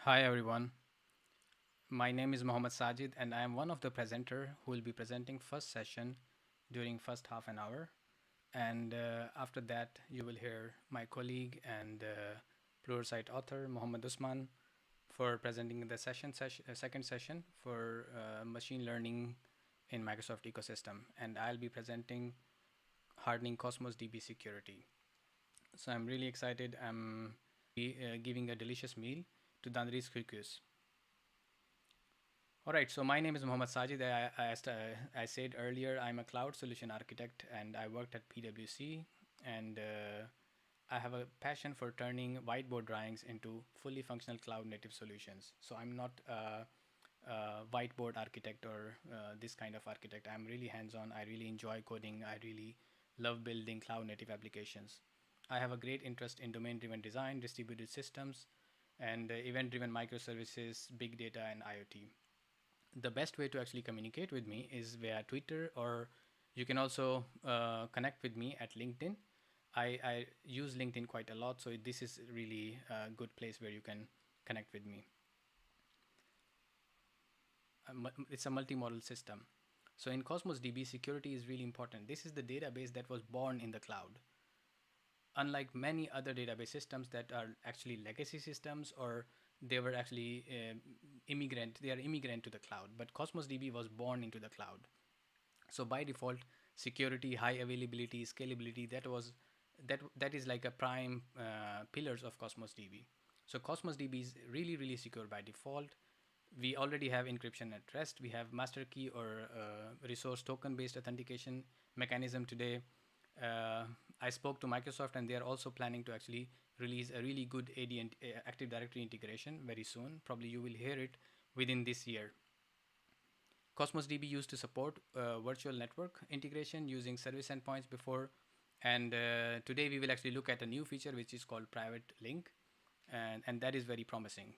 Hi everyone, my name is Mohammed Sajid and I am one of the presenter who will be presenting first session during first half an hour. And after that, you will hear my colleague and pluralsight author Mohammed Osman for presenting the second session for machine learning in Microsoft ecosystem. And I'll be presenting hardening Cosmos DB security. So I'm really excited. I'm giving a delicious meal to Dandris Kyrgyz. All right, so my name is Mohammed Sajid. I said earlier, I'm a cloud solution architect and I worked at PwC. And I have a passion for turning whiteboard drawings into fully functional cloud native solutions. So I'm not a whiteboard architect or this kind of architect. I'm really hands on. I really enjoy coding. I really love building cloud native applications. I have a great interest in domain driven design, distributed systems, and event driven microservices, big data, and IoT. The best way to actually communicate with me is via Twitter, or you can also connect with me at LinkedIn. I use LinkedIn quite a lot, so this is really a good place where you can connect with me. It's a multi-model system. So in Cosmos DB, security is really important. This is the database that was born in the cloud. Unlike many other database systems that are actually legacy systems, or they were actually they are immigrant to the cloud, but Cosmos DB was born into the cloud. So by default, security, high availability, scalability, that is like a prime pillars of Cosmos DB. So Cosmos DB is really secure by default. We already have encryption at rest. We have master key or resource token based authentication mechanism today. uh, I spoke to Microsoft, and they are also planning to actually release a really good AD and Active Directory integration very soon. Probably you will hear it within this year. Cosmos DB used to support virtual network integration using service endpoints before, and today we will actually look at a new feature which is called Private Link, and that is very promising.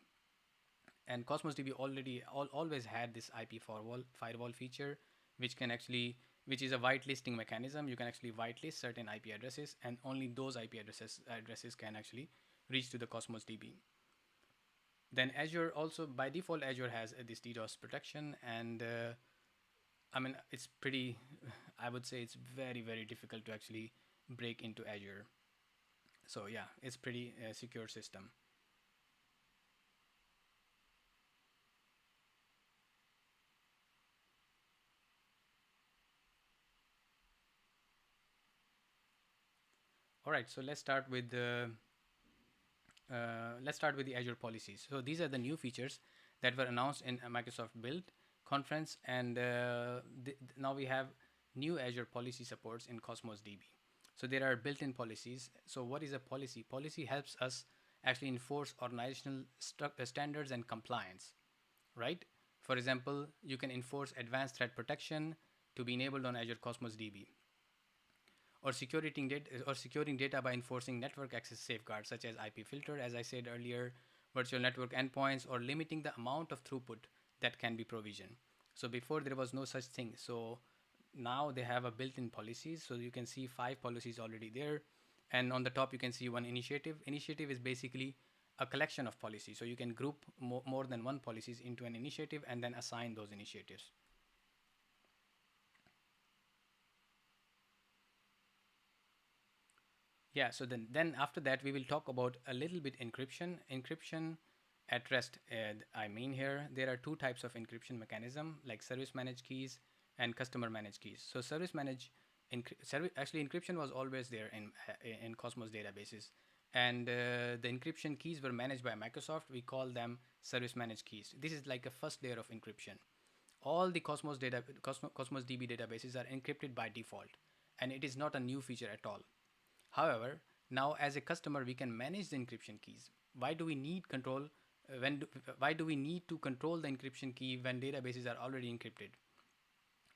And Cosmos DB always had this IP firewall feature, which can actually which is a whitelisting mechanism. You can actually whitelist certain IP addresses, and only those IP addresses can actually reach to the Cosmos DB. Then Azure also by default Azure has this DDoS protection, and I mean it's pretty. I would say it's very difficult to actually break into Azure. So yeah, it's pretty secure system. All right, so let's start with the Azure policies. So these are the new features that were announced in a Microsoft Build conference, and now we have new Azure policy supports in Cosmos DB. So there are built-in policies. So what is a policy? Policy helps us actually enforce organizational standards and compliance, right? For example, you can enforce advanced threat protection to be enabled on Azure Cosmos DB, or securing data by enforcing network access safeguards such as IP filter, as I said earlier, virtual network endpoints, or limiting the amount of throughput that can be provisioned. So before there was no such thing. So now they have a built-in policies. So you can see 5 policies already there, and on the top you can see one initiative. Initiative is basically a collection of policies. So you can group more than one policies into an initiative and then assign those initiatives. Yeah, so then after that we will talk about a little bit encryption. Encryption at rest. I mean here there are two types of encryption mechanism, like service managed keys and customer managed keys. So actually encryption was always there in Cosmos databases, and the encryption keys were managed by Microsoft. We call them service managed keys. This is like a first layer of encryption. All the Cosmos DB databases are encrypted by default, and it is not a new feature at all. However, now as a customer, we can manage the encryption keys. Why do we need control why do we need to control the encryption key when databases are already encrypted?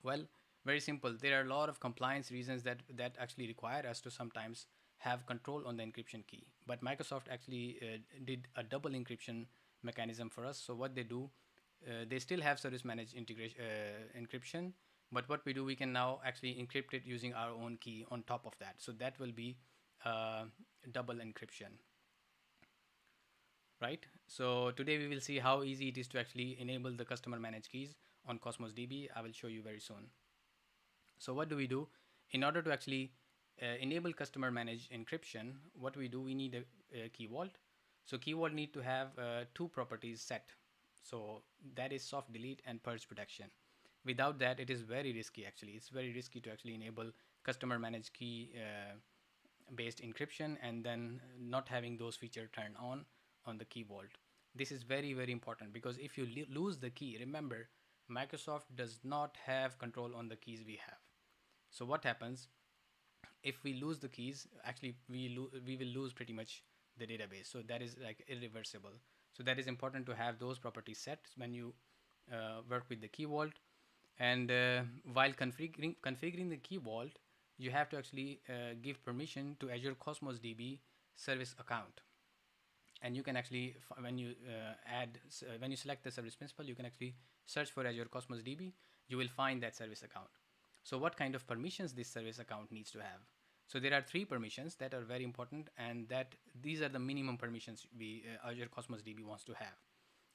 Well, very simple. There are a lot of compliance reasons that actually require us to sometimes have control on the encryption key. But Microsoft actually did a double encryption mechanism for us. So what they do, they still have service managed encryption, but what we do, we can now actually encrypt it using our own key on top of that. So that will be double encryption, right? So today we will see how easy it is to actually enable the customer managed keys on Cosmos DB. I will show you very soon. So what do we do? In order to actually enable customer managed encryption, what we do, we need a key vault. So key vault need to have two properties set. So that is soft delete and purge protection. Without that, it is very risky actually. It's very risky to actually enable customer managed key based encryption and then not having those features turned on the key vault. This is very, very important because if you lose the key, remember, Microsoft does not have control on the keys we have. So what happens if we lose the keys? Actually, we will lose pretty much the database. So that is like irreversible. So that is important to have those properties set when you work with the key vault. And while configuring the key vault, you have to actually give permission to Azure Cosmos DB service account. And you can actually, when you when you select the service principal, you can actually search for Azure Cosmos DB. You will find that service account. So what kind of permissions this service account needs to have? So there are 3 permissions that are very important, and that these are the minimum permissions Azure Cosmos DB wants to have.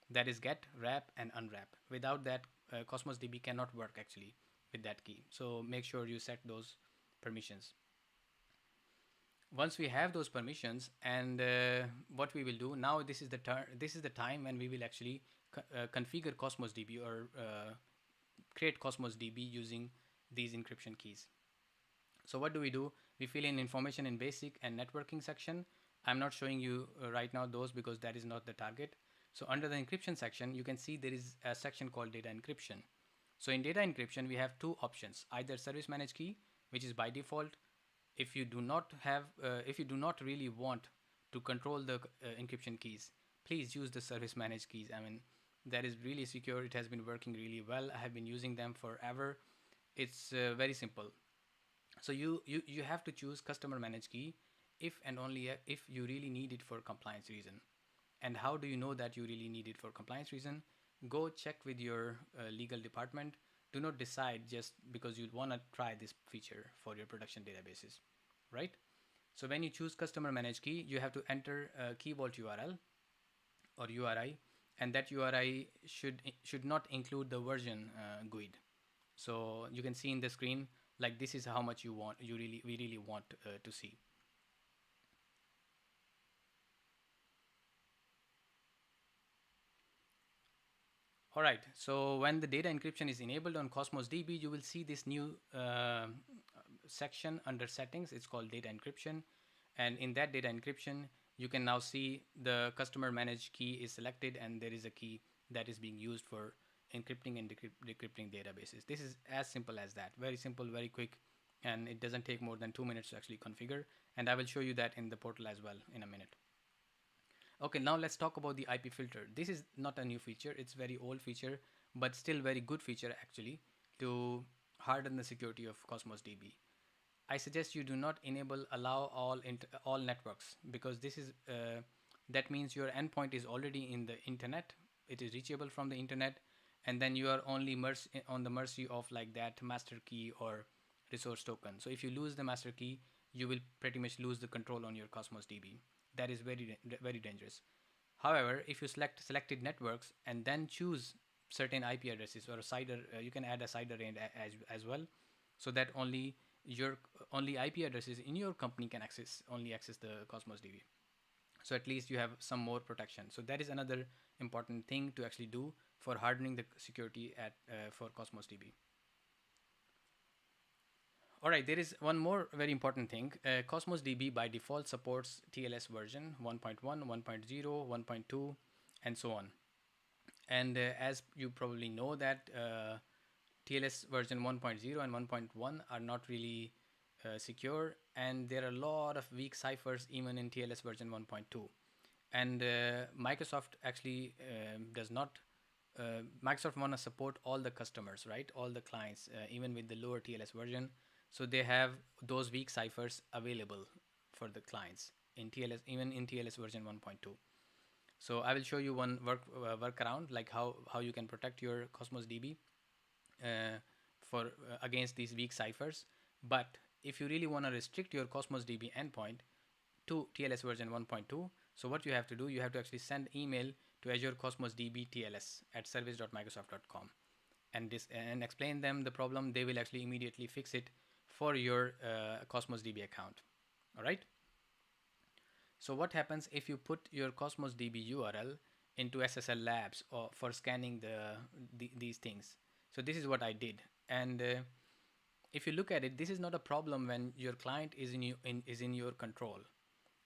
That is get, wrap, and unwrap. Without that, Cosmos DB cannot work actually with that key. So make sure you set those permissions. Once we have those permissions, and what we will do now, this is the time when we will actually configure Cosmos DB or create Cosmos DB using these encryption keys. So what do? We fill in information in basic and networking section. I'm not showing you right now those because that is not the target. So under the encryption section, you can see there is a section called data encryption. So in data encryption, we have 2 options: either service managed key, which is by default. If you do not really want to control the encryption keys, please use the service managed keys. I mean, that is really secure. It has been working really well. I have been using them forever. It's very simple. So you have to choose customer managed key if and only if you really need it for compliance reason. And how do you know that you really need it for compliance reason? Go check with your legal department. Do not decide just because you want to try this feature for your production databases, right? So when you choose customer managed key, you have to enter a key vault URL or URI, and that URI should not include the version GUID. So you can see in the screen, like this is how much we really want to see. All right, so when the data encryption is enabled on Cosmos DB, you will see this new section under settings. It's called data encryption. And in that data encryption, you can now see the customer managed key is selected, and there is a key that is being used for encrypting and decrypting databases. This is as simple as that. Very simple, very quick, and it doesn't take more than 2 minutes to actually configure. And I will show you that in the portal as well in a minute. Okay, now let's talk about the IP filter. This is not a new feature. It's very old feature, but still very good feature actually to harden the security of Cosmos DB. I suggest you do not allow all networks, because this is that means your endpoint is already in the internet. It is reachable from the internet, and then you are only on the mercy of like that master key or resource token. So if you lose the master key, you will pretty much lose the control on your Cosmos DB. That is very, very dangerous. However, if you select selected networks and then choose certain IP addresses or a CIDR, you can add a CIDR range as well, so that only IP addresses in your company can access the Cosmos DB. So at least you have some more protection. So that is another important thing to actually do for hardening the security for Cosmos DB. All right, there is one more very important thing. Cosmos DB by default supports TLS version 1.1, 1.0, 1.2, and so on. And as you probably know that TLS version 1.0 and 1.1 are not really secure, and there are a lot of weak ciphers even in TLS version 1.2. And Microsoft actually does not. Microsoft want to support all the customers, right? All the clients, even with the lower TLS version. So they have those weak ciphers available for the clients in TLS, even in TLS version 1.2. So I will show you one workaround, like how you can protect your Cosmos DB against these weak ciphers. But if you really want to restrict your Cosmos DB endpoint to TLS version 1.2, So what you have to do, you have to actually send email to Azure Cosmos DB TLS at service.microsoft.com and explain them the problem. They will actually immediately fix it for your Cosmos DB account. All right. So what happens if you put your Cosmos DB URL into SSL Labs or for scanning these things? So this is what I did. And if you look at it, this is not a problem when your client is in your control.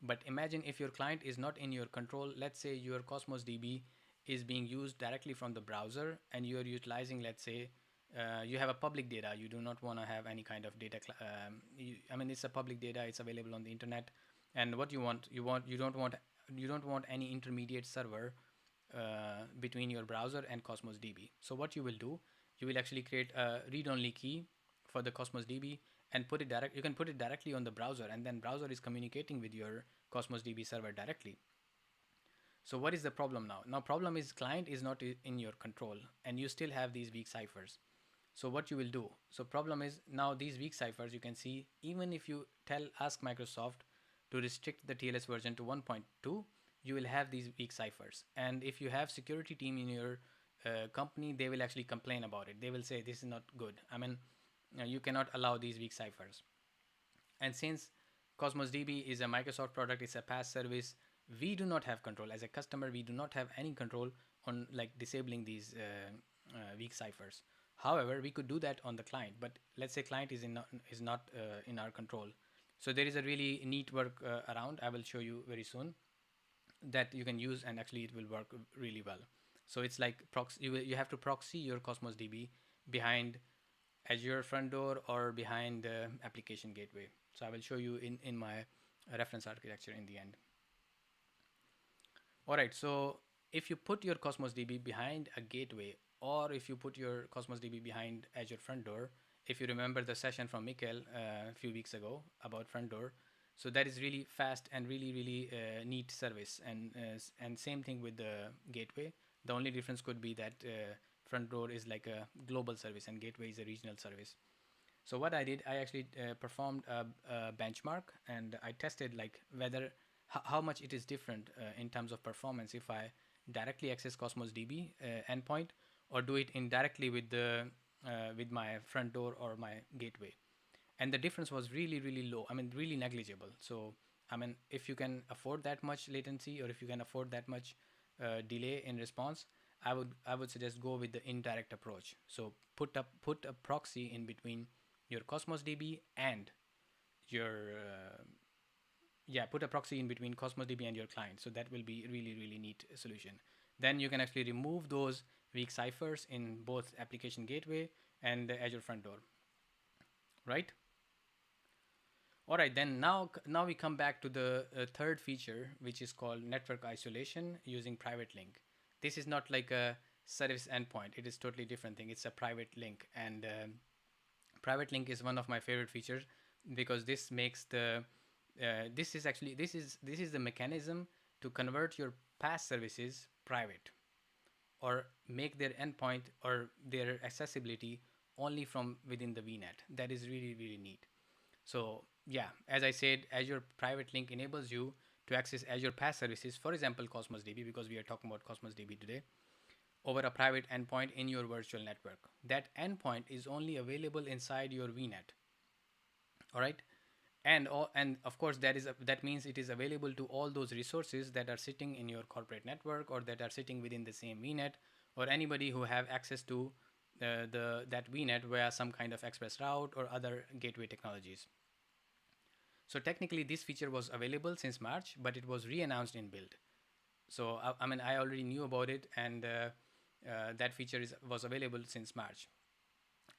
But imagine if your client is not in your control. Let's say your Cosmos DB is being used directly from the browser, and you're utilizing, let's say, you have a public data. You do not want to have any kind of data. I mean, it's a public data. It's available on the internet, and what you don't want any intermediate server between your browser and Cosmos DB. So what you will do, you will actually create a read-only key for the Cosmos DB and put it direct. You can put it directly on the browser, and then browser is communicating with your Cosmos DB server directly. So what is the problem now? Now problem is client is not in your control, and you still have these weak ciphers. So what you will do? So problem is now these weak ciphers, you can see, even if you ask Microsoft to restrict the TLS version to 1.2, you will have these weak ciphers. And if you have security team in your company, they will actually complain about it. They will say this is not good. I mean, you cannot allow these weak ciphers. And since Cosmos DB is a Microsoft product, it's a PaaS service, we do not have control. As a customer, we do not have any control on like disabling these weak ciphers. However, we could do that on the client, but let's say client is not in our control. So there is a really neat work around. I will show you very soon that you can use, and actually it will work really well. So it's like you have to proxy your Cosmos DB behind Azure front door or behind the application gateway. So I will show you in my reference architecture in the end. All right, so if you put your Cosmos DB behind a gateway, or if you put your Cosmos DB behind Azure front door, if you remember the session from Mikkel a few weeks ago about front door, so that is really fast and really neat service. And same thing with the gateway. The only difference could be that front door is like a global service and gateway is a regional service. So what I did, I actually performed a benchmark, and I tested like whether how much it is different in terms of performance if I directly access Cosmos DB endpoint or do it indirectly with my front door or my gateway. And the difference was really low. I mean, really negligible. So I mean, if you can afford that much latency, or if you can afford that much delay in response, I would suggest go with the indirect approach. So put a proxy in between your Cosmos DB and your put a proxy in between Cosmos DB and your client. So that will be really neat solution. Then you can actually remove those weak ciphers in both application gateway and the Azure front door, right? All right, then now we come back to the third feature, which is called network isolation using private link. This is not like a service endpoint. It is totally different thing. It's a private link, and private link is one of my favorite features because this makes the this is the mechanism to convert your PaaS services private, or make their endpoint or their accessibility only from within the VNet. That is really neat. So yeah, as I said, Azure Private Link enables you to access Azure PaaS services, for example, Cosmos DB, because we are talking about Cosmos DB today, over a private endpoint in your virtual network. That endpoint is only available inside your VNet. All right. And of course that means it is available to all those resources that are sitting in your corporate network, or that are sitting within the same VNet, or anybody who have access to that VNet via some kind of express route or other gateway technologies. So technically this feature was available since March, but it was re-announced in build. So I mean, I already knew about it, and that feature was available since March.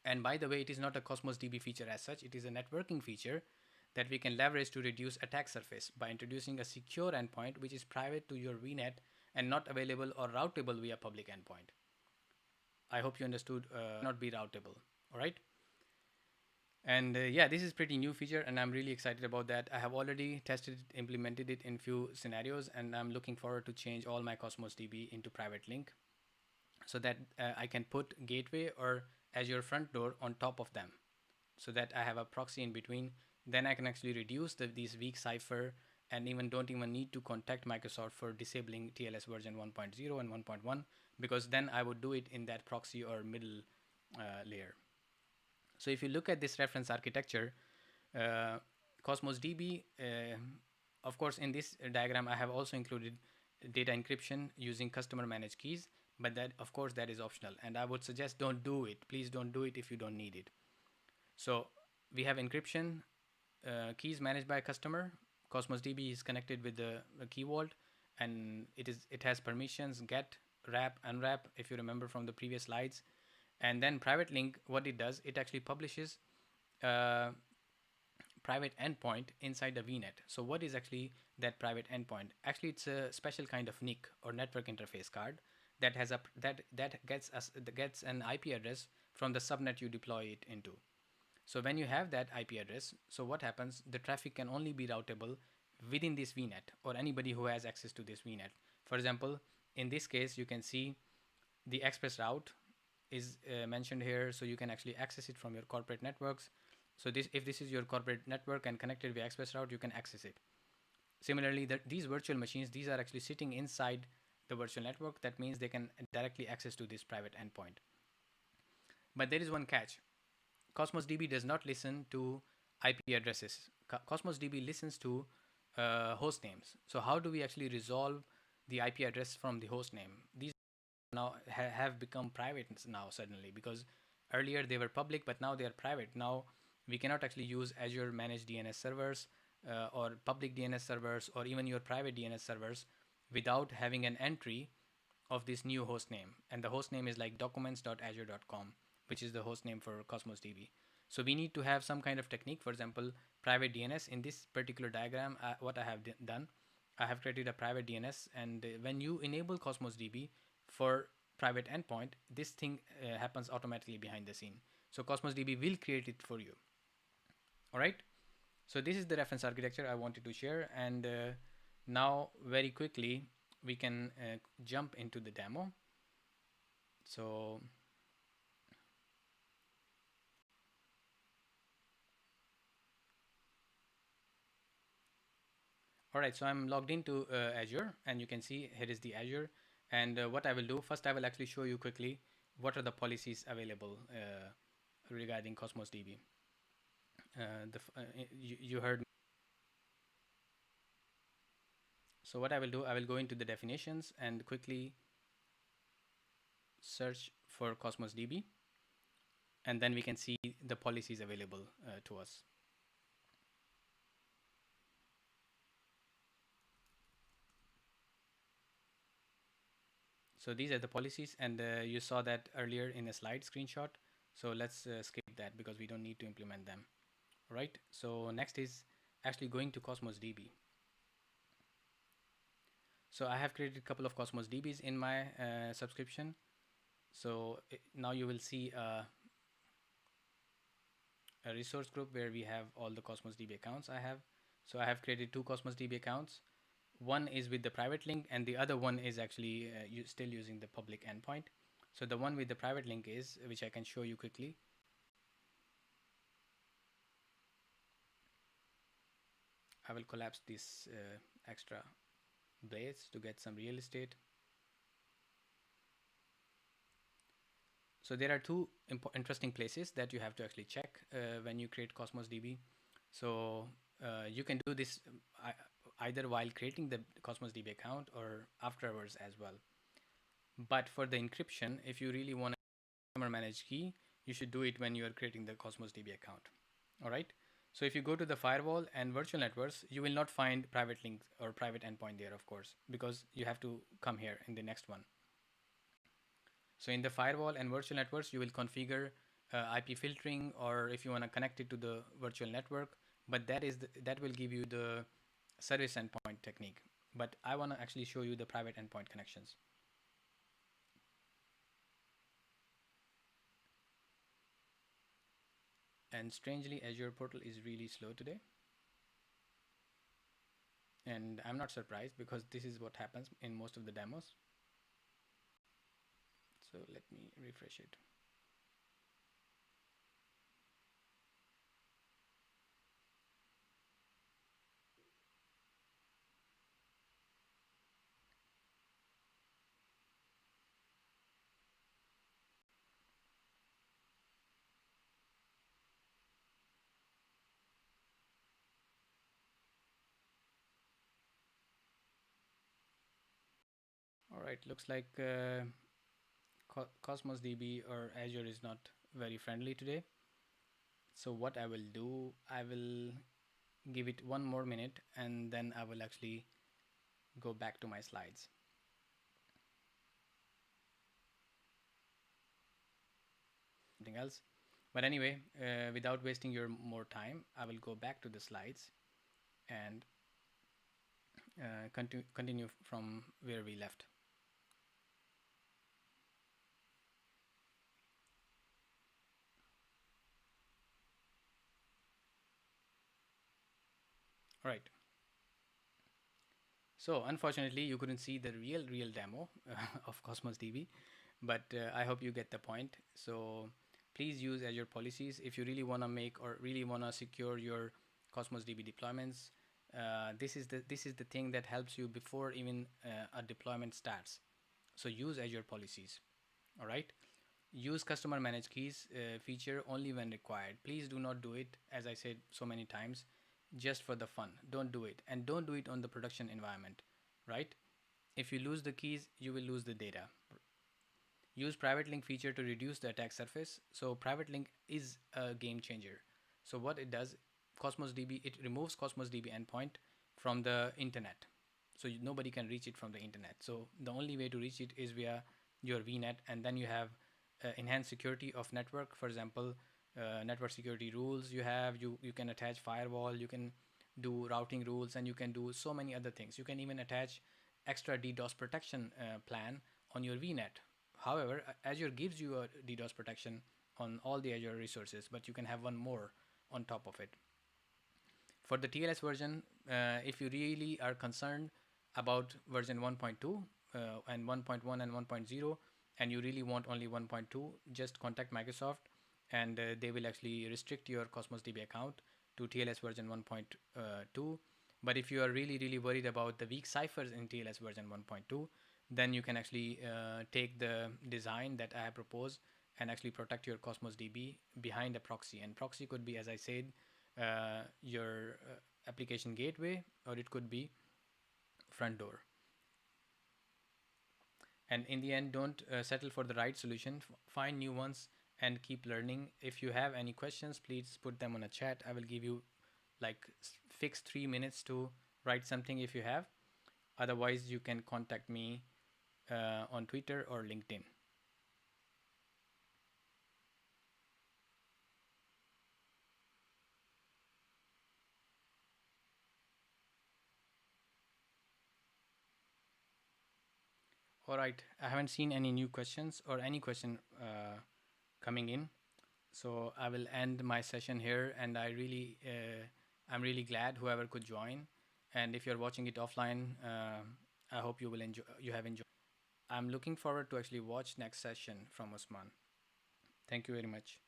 And by the way, it is not a Cosmos DB feature as such. It is a networking feature that we can leverage to reduce attack surface by introducing a secure endpoint which is private to your VNet and not available or routable via public endpoint. I hope you understood. Not be routable. All right. And yeah, this is pretty new feature, and I'm really excited about that. I have already tested it, implemented it in few scenarios, and I'm looking forward to change all my Cosmos DB into private link, so that I can put gateway or Azure front door on top of them, so that I have a proxy in between. Then I can actually reduce these weak cipher and even don't even need to contact Microsoft for disabling TLS version 1.0 and 1.1, because then I would do it in that proxy or middle layer. So if you look at this reference architecture, Cosmos DB, of course, in this diagram, I have also included data encryption using customer managed keys, but that, of course, that is optional. And I would suggest don't do it. Please don't do it if you don't need it. So we have encryption, keys managed by a customer. Cosmos DB is connected with the key vault, and it has permissions, get, wrap, unwrap, if you remember from the previous slides. And then private link, what it does, it actually publishes private endpoint inside the VNet. So what is actually that private endpoint? Actually, it's a special kind of NIC or network interface card that has that gets an IP address from the subnet you deploy it into. So when you have that IP address, so what happens? The traffic can only be routable within this VNet or anybody who has access to this VNet. For example, in this case, you can see the express route is mentioned here, so you can actually access it from your corporate networks. So if this is your corporate network and connected via express route, you can access it. Similarly, these virtual machines, these are actually sitting inside the virtual network. That means they can directly access to this private endpoint. But there is one catch. Cosmos DB does not listen to IP addresses. Cosmos DB listens to host names. So how do we actually resolve the IP address from the host name? These now have become private now suddenly, because earlier they were public, but now they are private. Now we cannot actually use Azure managed DNS servers or public DNS servers or even your private DNS servers without having an entry of this new host name. And the host name is like documents.azure.com, which is the host name for Cosmos DB. So we need to have some kind of technique. For example, private DNS. In this particular diagram, what I have done, I have created a private DNS, and when you enable Cosmos DB for private endpoint, this thing happens automatically behind the scene. So Cosmos DB will create it for you. All right. So this is the reference architecture I wanted to share. And now very quickly, we can jump into the demo. So all right, so I'm logged into Azure, and you can see here is the Azure. And what I will do, first I will actually show you quickly what are the policies available regarding Cosmos DB. You heard me. So what I will do, I will go into the definitions and quickly search for Cosmos DB, and then we can see the policies available to us. So these are the policies, and you saw that earlier in a slide screenshot. So let's skip that because we don't need to implement them. All right. So next is actually going to Cosmos DB. So I have created a couple of Cosmos DBs in my subscription. So now you will see a resource group where we have all the Cosmos DB accounts I have. So I have created 2 Cosmos DB accounts. One is with the private link, and the other one is actually still using the public endpoint. So the one with the private link is, which I can show you quickly. I will collapse this extra blades to get some real estate. So there are 2 interesting places that you have to actually check when you create Cosmos DB. So you can do this either while creating the Cosmos DB account or afterwards as well. But for the encryption, if you really want a customer managed key, you should do it when you are creating the Cosmos DB account. All right. So if you go to the firewall and virtual networks, you will not find private link or private endpoint there, of course, because you have to come here in the next one. So in the firewall and virtual networks, you will configure IP filtering, or if you want to connect it to the virtual network, but that will give you the service endpoint technique. But I want to actually show you the private endpoint connections. And strangely, Azure portal is really slow today. And I'm not surprised because this is what happens in most of the demos. So let me refresh it. right, looks like Cosmos DB or Azure is not very friendly today. So what I will do, I will give it 1 more minute and then I will actually go back to my slides. Something else. But anyway, without wasting your more time, I will go back to the slides and continue from where we left. All right. So unfortunately, you couldn't see the real demo of Cosmos DB, but I hope you get the point. So please use Azure Policies if you really want to make or really want to secure your Cosmos DB deployments. This is the thing that helps you before even a deployment starts. So use Azure Policies. All right. Use customer managed keys feature only when required. Please do not do it, as I said so many times, just for the fun. Don't do it, and don't do it on the production environment, right? If you lose the keys, you will lose the data. Use private link feature to reduce the attack surface. So private link is a game changer. So what it does, Cosmos DB, it removes Cosmos DB endpoint from the internet. So nobody can reach it from the internet. So the only way to reach it is via your VNet, and then you have enhanced security of network. For example, network security rules you can attach firewall, you can do routing rules, and you can do so many other things. You can even attach extra DDoS protection plan on your VNet. However, Azure gives you a DDoS protection on all the Azure resources, but you can have one more on top of it. For the TLS version, if you really are concerned about version 1.2 and 1.1 and 1.0, and you really want only 1.2, just contact Microsoft and they will actually restrict your Cosmos DB account to TLS version 1.2. But if you are really worried about the weak ciphers in TLS version 1.2, then you can actually take the design that I have proposed and actually protect your Cosmos DB behind a proxy. And proxy could be, as I said, your application gateway, or it could be front door. And in the end, don't settle for the right solution. Find new ones and keep learning. If you have any questions, please put them on a chat. I will give you like fixed 3 minutes to write something if you have. Otherwise, you can contact me on Twitter or LinkedIn. All right, I haven't seen any new questions or any question coming in. So I will end my session here, and I'm really glad whoever could join. And if you're watching it offline, I hope you have enjoyed. I'm looking forward to actually watch next session from Osman. Thank you very much.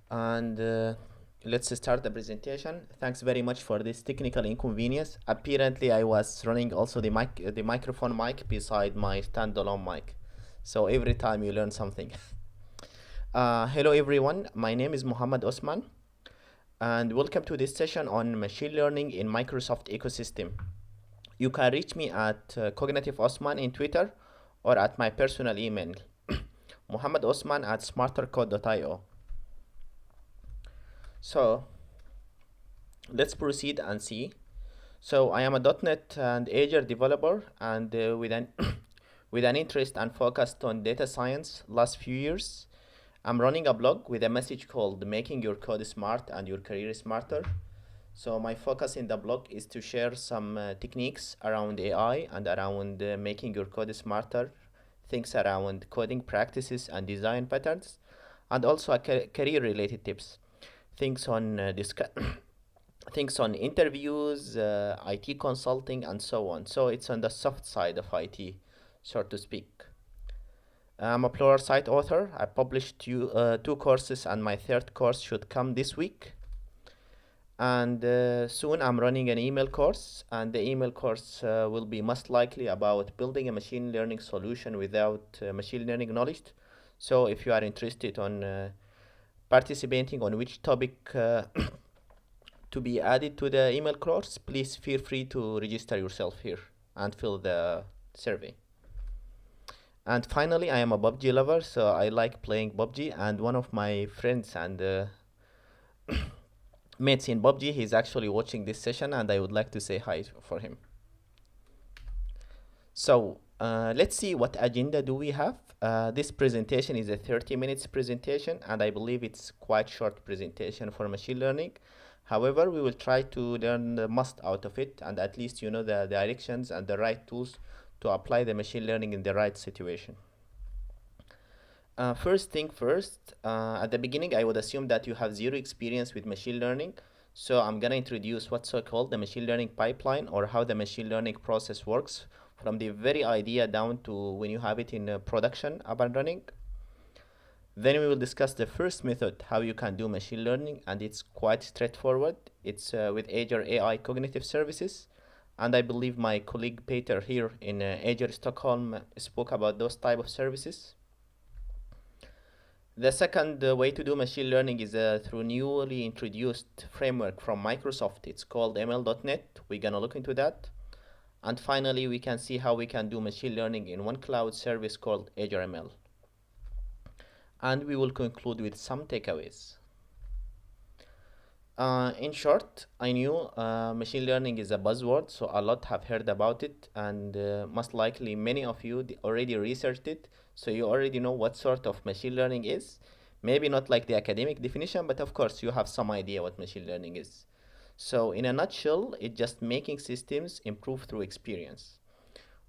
And let's start the presentation. Thanks very much for this technical inconvenience. Apparently, I was running also the microphone mic beside my standalone mic. So every time you learn something. Hello everyone, my name is Mohammed Osman, and welcome to this session on machine learning in Microsoft ecosystem. You can reach me at Cognitive Osman in Twitter or at my personal email, mohammedosman@smartercode.io. So let's proceed and see. So I am a .NET and Azure developer, and with an interest and focus on data science last few years. I'm running a blog with a message called Making Your Code Smart and Your Career Smarter. So my focus in the blog is to share some techniques around AI and around making your code smarter, things around coding practices and design patterns, and also career related tips, things on things on interviews, IT consulting, and so on. So it's on the soft side of IT, so to speak. I'm a Pluralsight author. I published two courses, and my third course should come this week. And soon I'm running an email course, and the email course will be most likely about building a machine learning solution without machine learning knowledge. So if you are interested on participating on which topic to be added to the email course, please feel free to register yourself here and fill the survey. And finally, I am a PUBG lover, so I like playing PUBG, and one of my friends and mates in PUBG, he's actually watching this session, and I would like to say hi for him. So let's see what agenda do we have. This presentation is a 30 minutes presentation, and I believe it's quite short presentation for machine learning. However, we will try to learn the most out of it, and at least you know the directions and the right tools to apply the machine learning in the right situation. First thing first, at the beginning I would assume that you have zero experience with machine learning, so I'm gonna introduce what's so-called the machine learning pipeline, or how the machine learning process works from the very idea down to when you have it in production up and running. Then we will discuss the first method, how you can do machine learning, and it's quite straightforward. It's with Azure AI Cognitive Services, and I believe my colleague Peter here in Azure Stockholm spoke about those type of services. The second way to do machine learning is through newly introduced framework from Microsoft. It's called ML Dotnet. We're gonna look into that. And finally, we can see how we can do machine learning in one cloud service called Azure ML. And we will conclude with some takeaways. In short, I knew machine learning is a buzzword, so a lot have heard about it, and most likely many of you already researched it, so you already know what sort of machine learning is. Maybe not like the academic definition, but of course you have some idea what machine learning is. So in a nutshell, it's just making systems improve through experience.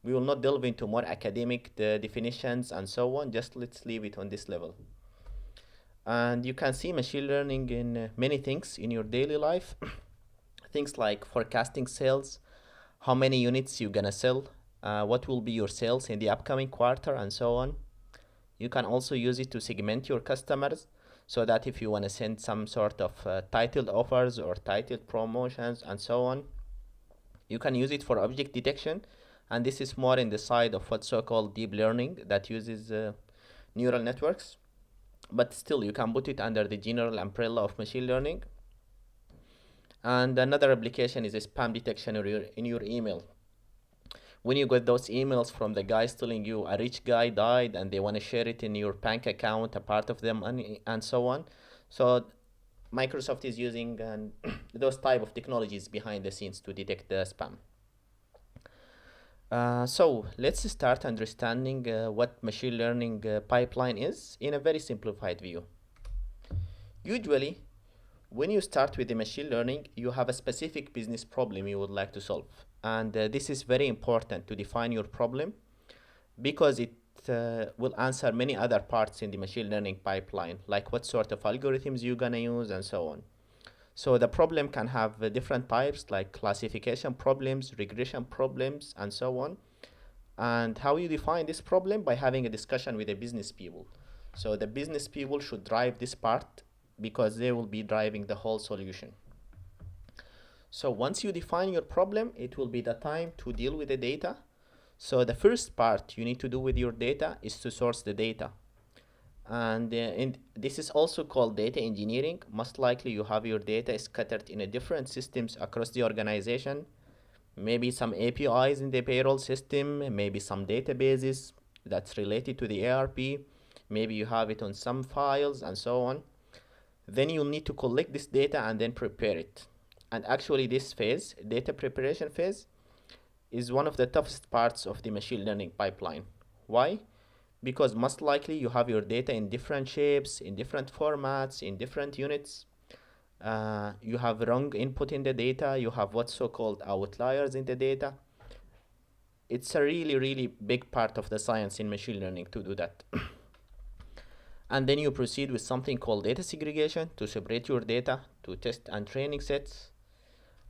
We will not delve into more academic definitions and so on, just let's leave it on this level. And you can see machine learning in many things in your daily life. Things like forecasting sales, how many units you're gonna sell, what will be your sales in the upcoming quarter, and so on. You can also use it to segment your customers, so that if you want to send some sort of titled offers or titled promotions and so on, you can use it for object detection. And this is more in the side of what's so-called deep learning that uses neural networks. But still, you can put it under the general umbrella of machine learning. And another application is spam detection in your email. When you get those emails from the guys telling you a rich guy died and they want to share it in your bank account, a part of the money, and so on. So Microsoft is using those type of technologies behind the scenes to detect the spam. So let's start understanding what machine learning pipeline is in a very simplified view. Usually, when you start with the machine learning, you have a specific business problem you would like to solve. And this is very important to define your problem, because it will answer many other parts in the machine learning pipeline, like what sort of algorithms you're gonna use and so on. So the problem can have different types, like classification problems, regression problems, and so on. And how you define this problem? By having a discussion with the business people. So the business people should drive this part, because they will be driving the whole solution. So once you define your problem, it will be the time to deal with the data. So the first part you need to do with your data is to source the data. And this is also called data engineering. Most likely you have your data scattered in different systems across the organization. Maybe some APIs in the payroll system, maybe some databases that's related to the ERP. Maybe you have it on some files and so on. Then you'll need to collect this data and then prepare it. And actually this phase, data preparation phase, is one of the toughest parts of the machine learning pipeline. Why? Because most likely you have your data in different shapes, in different formats, in different units. You have wrong input in the data. You have what's so-called outliers in the data. It's a really, really big part of the science in machine learning to do that. And then you proceed with something called data segregation to separate your data to test and training sets.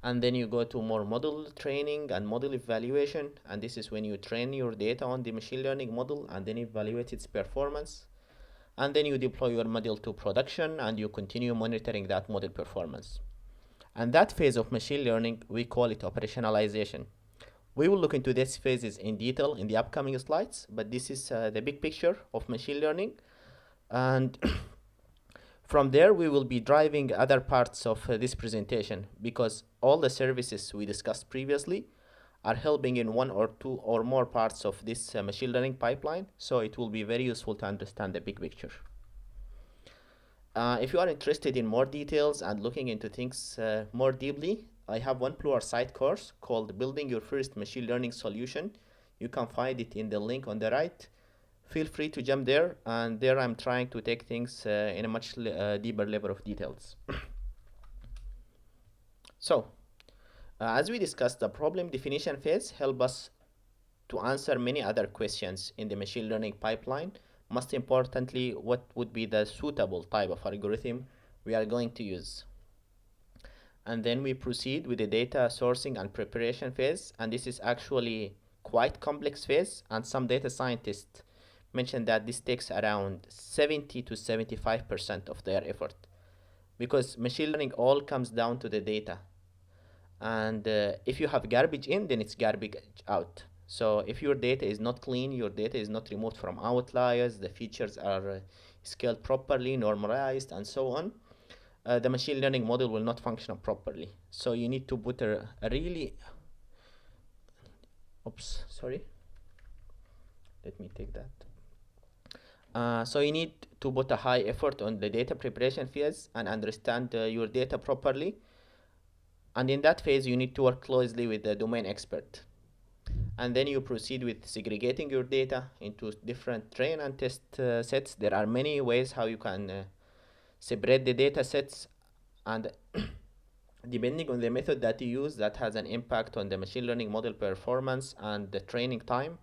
And then you go to more model training and model evaluation, and this is when you train your data on the machine learning model and then evaluate its performance. And then you deploy your model to production and you continue monitoring that model performance. And that phase of machine learning, we call it operationalization. We will look into these phases in detail in the upcoming slides, but this is the big picture of machine learning. And From there, we will be driving other parts of this presentation, because all the services we discussed previously are helping in one or two or more parts of this machine learning pipeline, so it will be very useful to understand the big picture. If you are interested in more details and looking into things more deeply, I have one Pluralsight course called Building Your First Machine Learning Solution. You can find it in the link on the right. Feel free to jump there, and there I'm trying to take things in a much deeper level of details. So, as we discussed, the problem definition phase helps us to answer many other questions in the machine learning pipeline. Most importantly, what would be the suitable type of algorithm we are going to use? And then we proceed with the data sourcing and preparation phase, and this is actually quite complex phase, and some data scientists mentioned that this takes around 70 to 75% of their effort, because machine learning all comes down to the data, and if you have garbage in, then it's garbage out. So if your data is not clean, your data is not removed from outliers, the features are scaled properly, normalized, and so on, the machine learning model will not function properly. So you need to put a really, oops, sorry, let me take that. So you need to put a high effort on the data preparation phase and understand your data properly. And in that phase, you need to work closely with the domain expert. And then you proceed with segregating your data into different train and test sets. There are many ways how you can separate the data sets, and depending on the method that you use, that has an impact on the machine learning model performance and the training time.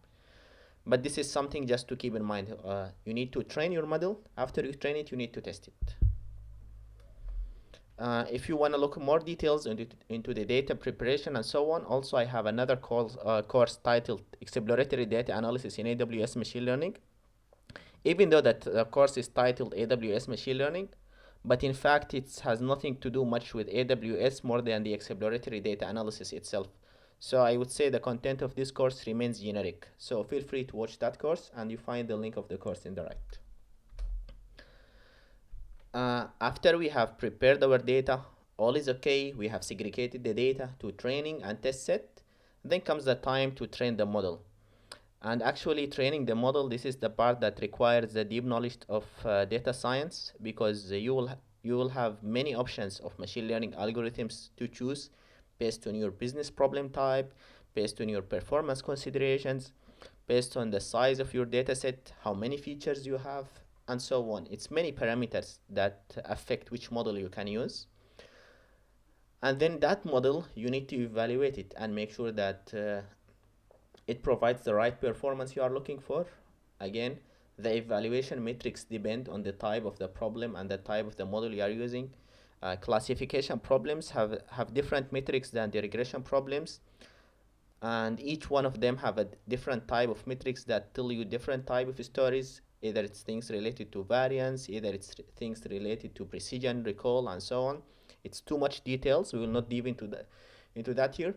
But this is something just to keep in mind. You need to train your model. After you train it, you need to test it. If you want to look more details into the data preparation and so on, also I have another course titled Exploratory Data Analysis in AWS Machine Learning. Even though that course is titled AWS Machine Learning, but in fact it has nothing to do much with AWS more than the exploratory data analysis itself. So I would say the content of this course remains generic. So feel free to watch that course, and you find the link of the course in the right. After we have prepared our data, all is okay, we have segregated the data to training and test set, then comes the time to train the model. And actually training the model, this is the part that requires the deep knowledge of data science, because you will have many options of machine learning algorithms to choose based on your business problem type, based on your performance considerations, based on the size of your data set, how many features you have, and so on. It's many parameters that affect which model you can use. And then that model, you need to evaluate it and make sure that it provides the right performance you are looking for. Again, the evaluation metrics depend on the type of the problem and the type of the model you are using. Classification problems have different metrics than the regression problems, and each one of them have a different type of metrics that tell you different type of stories. Either it's things related to variance, either it's things related to precision, recall, and so on. It's too much details. We will not dive into that here.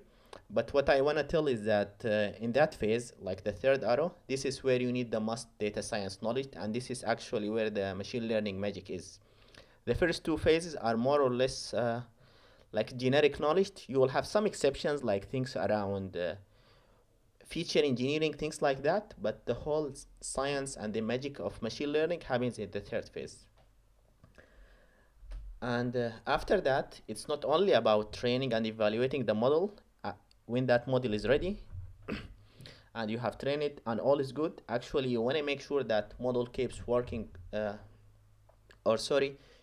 But what I want to tell is that in that phase, like the third arrow, this is where you need the most data science knowledge, and this is actually where the machine learning magic is. The first two phases are more or less like generic knowledge. You will have some exceptions, like things around feature engineering, things like that, but the whole science and the magic of machine learning happens in the third phase. And after that, it's not only about training and evaluating the model. When that model is ready and you have trained it and all is good, actually you want to make sure that model keeps working,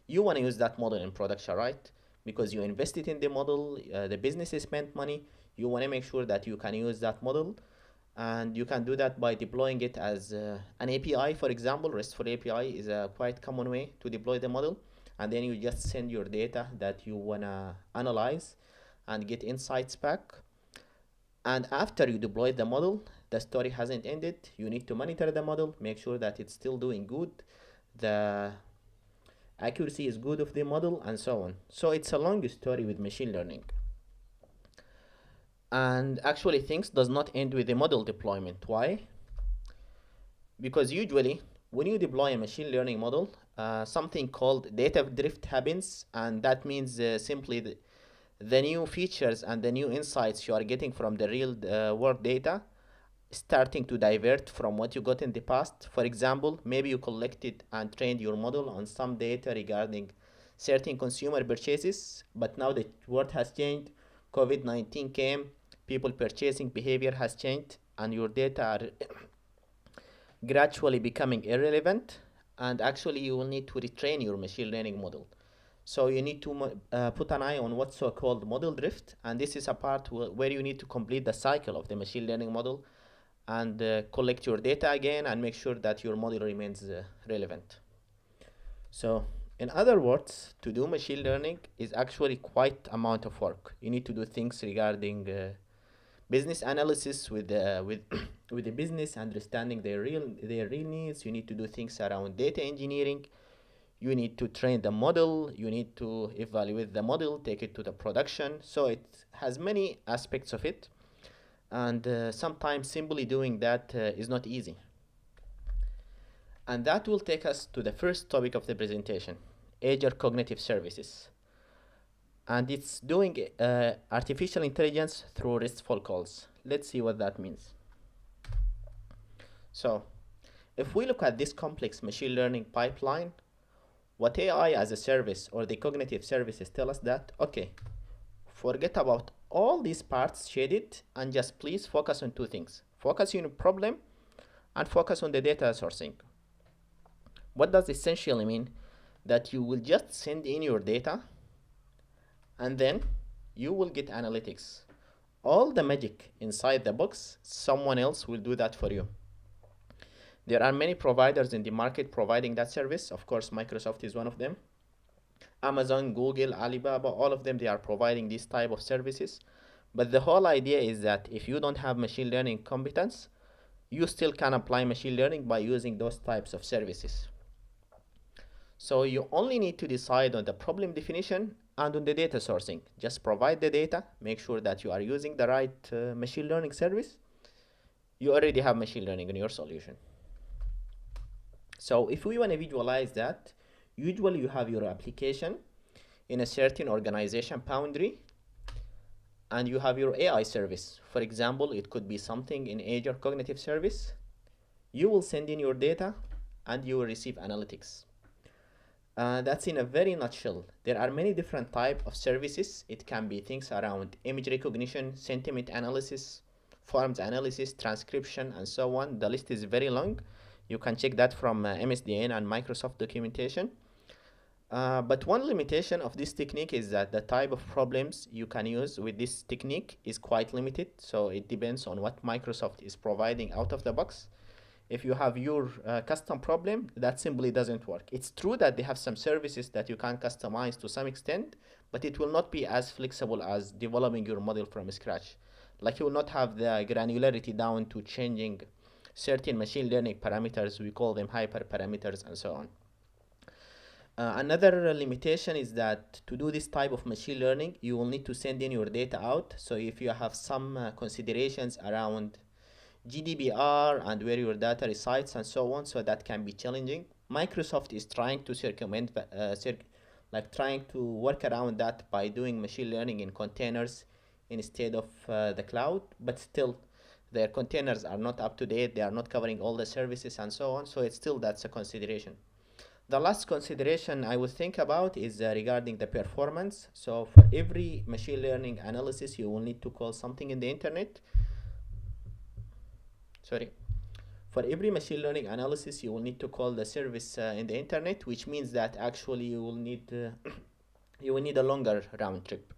you want to use that model in production, right? Because you invested in the model, the business has spent money, you want to make sure that you can use that model. And you can do that by deploying it as an API, for example. RESTful API is a quite common way to deploy the model. And then you just send your data that you want to analyze and get insights back. And after you deploy the model, the story hasn't ended. You need to monitor the model, make sure that it's still doing good, the accuracy is good of the model, and so on. So it's a long story with machine learning. And actually things does not end with the model deployment. Why? Because usually when you deploy a machine learning model, something called data drift happens, and that means simply the new features and the new insights you are getting from the real world data starting to divert from what you got in the past. For example, maybe you collected and trained your model on some data regarding certain consumer purchases, but now the world has changed. COVID-19 came, people purchasing behavior has changed, and your data are gradually becoming irrelevant, and actually you will need to retrain your machine learning model. So you need to put an eye on what's so-called model drift, and this is a part where you need to complete the cycle of the machine learning model and collect your data again and make sure that your model remains relevant. So in other words, to do machine learning is actually quite amount of work. You need to do things regarding business analysis with with the business, understanding their real needs. You need to do things around data engineering. You need to train the model. You need to evaluate the model, take it to the production. So it has many aspects of it, and sometimes simply doing that is not easy. And that will take us to the first topic of the presentation, Azure Cognitive Services. And it's doing artificial intelligence through RESTful calls. Let's see what that means. So, if we look at this complex machine learning pipeline, what AI as a service or the cognitive services tell us that, okay, forget about all these parts shaded and just please focus on two things. Focus on your problem and focus on the data sourcing. What does essentially mean? That you will just send in your data and then you will get analytics. All the magic inside the box, someone else will do that for you. There are many providers in the market providing that service. Of course, Microsoft is one of them. Amazon, Google, Alibaba, all of them, they are providing this type of services. But the whole idea is that if you don't have machine learning competence, you still can apply machine learning by using those types of services. So you only need to decide on the problem definition and on the data sourcing. Just provide the data, make sure that you are using the right machine learning service. You already have machine learning in your solution. So if we want to visualize that, usually you have your application in a certain organization boundary and you have your AI service. For example, it could be something in Azure Cognitive Service. You will send in your data and you will receive analytics. That's in a very nutshell. There are many different types of services. It can be things around image recognition, sentiment analysis, forms analysis, transcription, and so on. The list is very long. You can check that from MSDN and Microsoft documentation. But one limitation of this technique is that the type of problems you can use with this technique is quite limited. So it depends on what Microsoft is providing out of the box. If you have your custom problem, that simply doesn't work. It's true that they have some services that you can customize to some extent, but it will not be as flexible as developing your model from scratch. Like you will not have the granularity down to changing certain machine learning parameters. We call them hyperparameters and so on. Another limitation is that to do this type of machine learning, you will need to send in your data out. So if you have some considerations around GDPR and where your data resides and so on, so that can be challenging. Microsoft is trying to circumvent, trying to work around that by doing machine learning in containers instead of the cloud, but still their containers are not up to date, they are not covering all the services and so on, so it's still that's a consideration. The last consideration I would think about is regarding the performance. So for every machine learning analysis, you will need to call something in the internet. For every machine learning analysis, you will need to call the service in the internet, which means that actually you will need a longer round trip.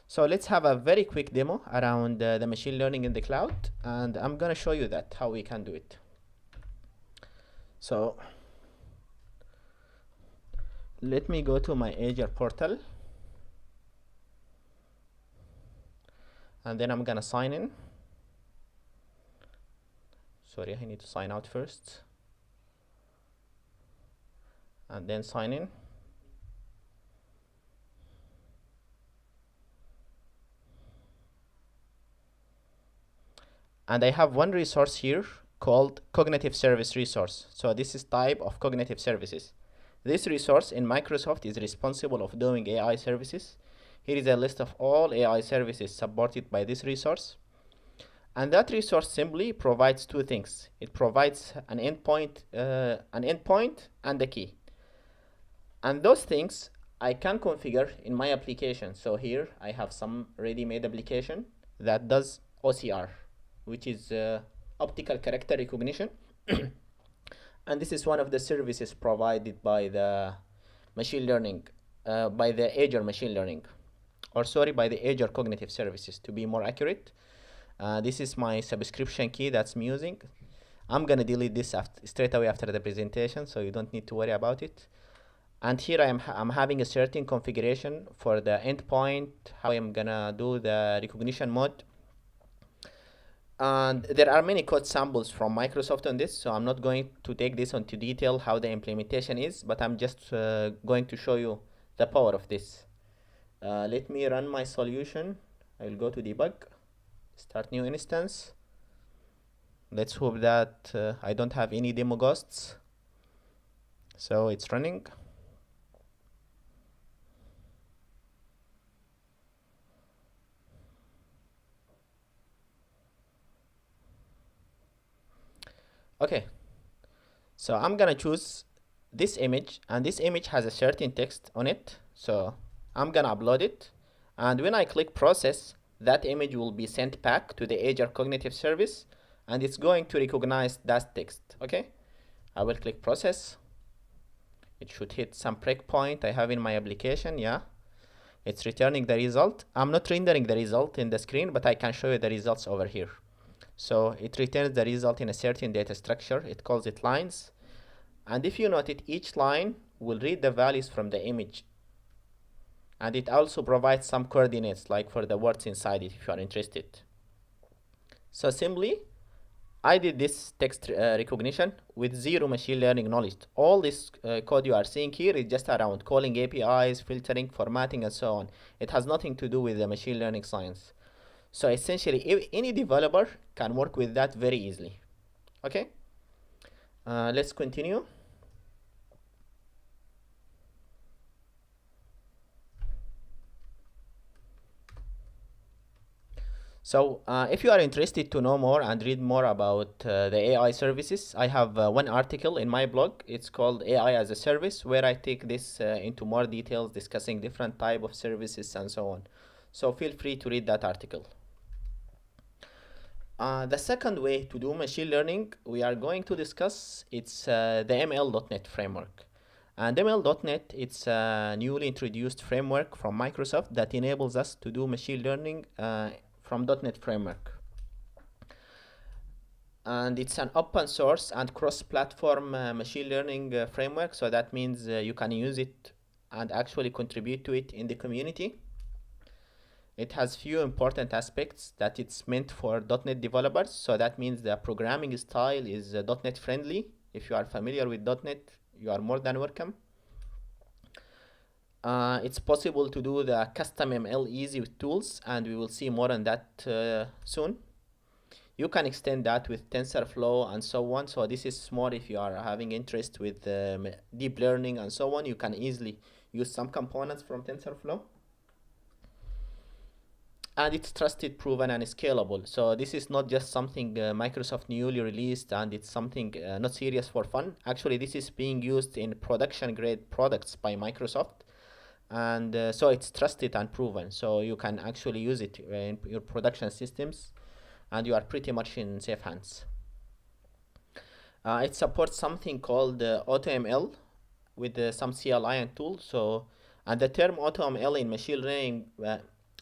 So let's have a very quick demo around the machine learning in the cloud, and I'm gonna show you that how we can do it. So let me go to my Azure portal, and then I'm gonna sign in. Sorry, I need to sign out first and then sign in. And I have one resource here called cognitive service resource. So this is type of cognitive services. This resource in Microsoft is responsible of doing AI services. Here is a list of all AI services supported by this resource. And that resource simply provides two things. It provides an endpoint and a key. And those things I can configure in my application. So here I have some ready-made application that does OCR, which is optical character recognition. And this is one of the services provided by the machine learning, by the Azure machine learning, or sorry, by the Azure cognitive services to be more accurate. This is my subscription key that's I'm using. I'm gonna delete this straight away after the presentation, so you don't need to worry about it. And here I'm having a certain configuration for the endpoint, how I'm gonna do the recognition mode. And there are many code samples from Microsoft on this, so I'm not going to take this into detail how the implementation is, but I'm just going to show you the power of this. Let me run my solution. I will go to debug, start new instance. Let's hope that I don't have any demo ghosts. So it's running. Okay, so I'm gonna choose this image, and this image has a certain text on it, so I'm gonna upload it, and when I click process, that image will be sent back to the Azure Cognitive Service, and it's going to recognize that text. Okay, I will click process. It should hit some breakpoint I have in my application. Yeah, it's returning the result. I'm not rendering the result in the screen, but I can show you the results over here. So it returns the result in a certain data structure. It calls it lines. And if you note it, each line will read the values from the image. And it also provides some coordinates, like for the words inside it, if you are interested. So simply, I did this text recognition with zero machine learning knowledge. All this code you are seeing here is just around calling APIs, filtering, formatting, and so on. It has nothing to do with the machine learning science. So essentially, any developer can work with that very easily. Okay, let's continue. So if you are interested to know more and read more about the AI services, I have one article in my blog. It's called AI as a Service, where I take this into more details, discussing different type of services and so on. So feel free to read that article. The second way to do machine learning we are going to discuss, it's the ML Dotnet framework. And ML Dotnet, it's a newly introduced framework from Microsoft that enables us to do machine learning from .NET framework. And it's an open source and cross-platform machine learning framework, so that means you can use it and actually contribute to it in the community. It has few important aspects that it's meant for .NET developers, so that means the programming style is .NET friendly. If you are familiar with .NET, you are more than welcome. It's possible to do the custom ML easy with tools, and we will see more on that soon. You can extend that with TensorFlow and so on, so this is more if you are having interest with deep learning and so on. You can easily use some components from TensorFlow. And it's trusted, proven, and scalable. So this is not just something Microsoft newly released and it's something not serious for fun. Actually, this is being used in production grade products by Microsoft. And so it's trusted and proven. So you can actually use it in your production systems and you are pretty much in safe hands. It supports something called AutoML with some CLI and tools. So, and the term AutoML in machine learning,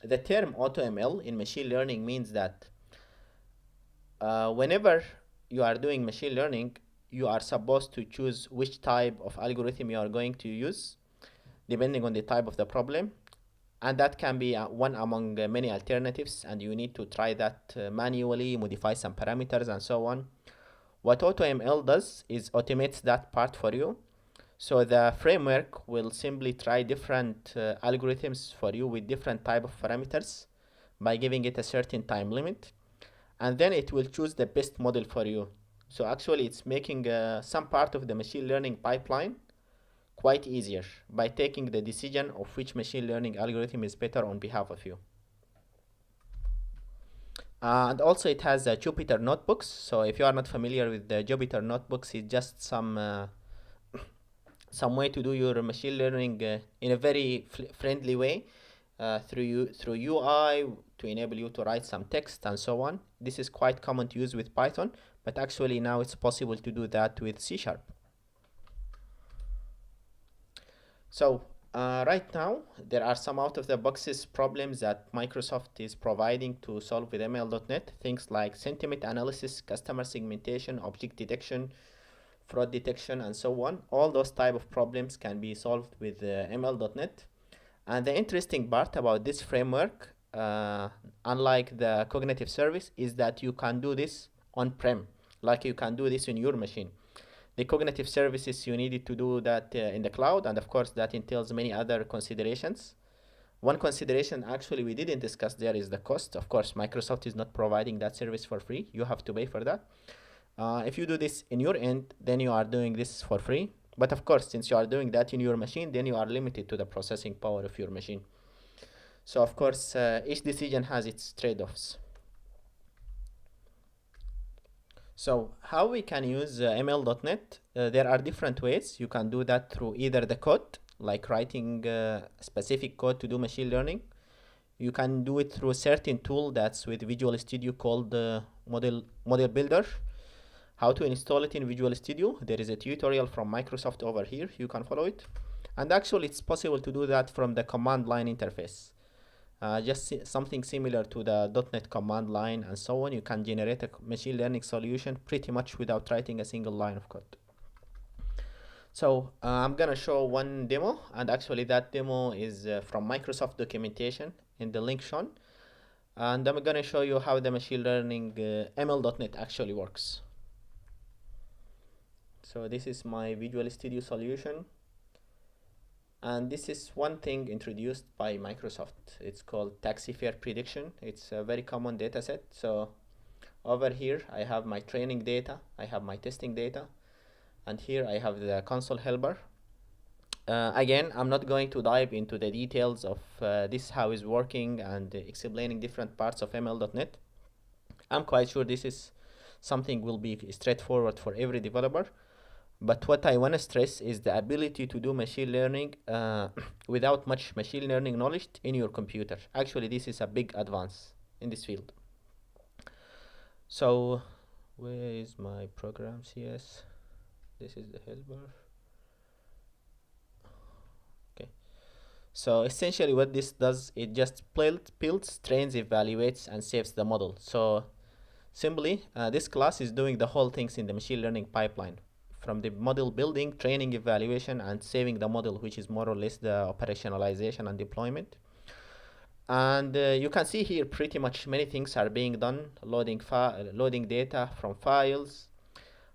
the term AutoML in machine learning means that whenever you are doing machine learning, you are supposed to choose which type of algorithm you are going to use, depending on the type of the problem. And that can be one among many alternatives, and you need to try that manually, modify some parameters and so on. What AutoML does is automates that part for you. So the framework will simply try different algorithms for you with different type of parameters by giving it a certain time limit. And then it will choose the best model for you. So actually it's making some part of the machine learning pipeline quite easier by taking the decision of which machine learning algorithm is better on behalf of you. And also it has Jupyter notebooks. So if you are not familiar with the Jupyter notebooks, it's just some way to do your machine learning in a very friendly way through UI to enable you to write some text and so on. This is quite common to use with Python, but actually now it's possible to do that with C#. So right now there are some out-of-the-boxes problems that Microsoft is providing to solve with ML.NET. Things like sentiment analysis, customer segmentation, object detection, fraud detection, and so on. All those type of problems can be solved with ML.NET. And the interesting part about this framework, unlike the cognitive service, is that you can do this on-prem, like you can do this in your machine. The cognitive services, you needed to do that in the cloud, and of course that entails many other considerations. One consideration actually we didn't discuss there is the cost. Of course, Microsoft is not providing that service for free. You have to pay for that. If you do this in your end, then you are doing this for free. But of course, since you are doing that in your machine, then you are limited to the processing power of your machine. So of course, each decision has its trade-offs. So how we can use ML.NET? There are different ways. You can do that through either the code, like writing specific code to do machine learning. You can do it through a certain tool that's with Visual Studio called Model Builder. How to install it in Visual Studio? There is a tutorial from Microsoft over here. You can follow it. And actually, it's possible to do that from the command line interface. Just something similar to the .NET command line and so on. You can generate a machine learning solution pretty much without writing a single line of code. So I'm gonna show one demo, and actually that demo is from Microsoft documentation in the link shown. And I'm gonna show you how the machine learning ML.NET actually works. So this is my Visual Studio solution. And this is one thing introduced by Microsoft. It's called taxi fare prediction. It's a very common data set. So over here, I have my training data. I have my testing data. And here I have the console helper. Again, I'm not going to dive into the details of this, how it's working and explaining different parts of ML.NET. I'm quite sure this is something will be straightforward for every developer. But what I want to stress is the ability to do machine learning without much machine learning knowledge in your computer. Actually, this is a big advance in this field. So, where is my program CS? This is the helper. Okay. So essentially what this does, it just builds, trains, evaluates, and saves the model. So simply, this class is doing the whole things in the machine learning pipeline, from the model building, training, evaluation, and saving the model, which is more or less the operationalization and deployment. And you can see here pretty much many things are being done: loading data from files,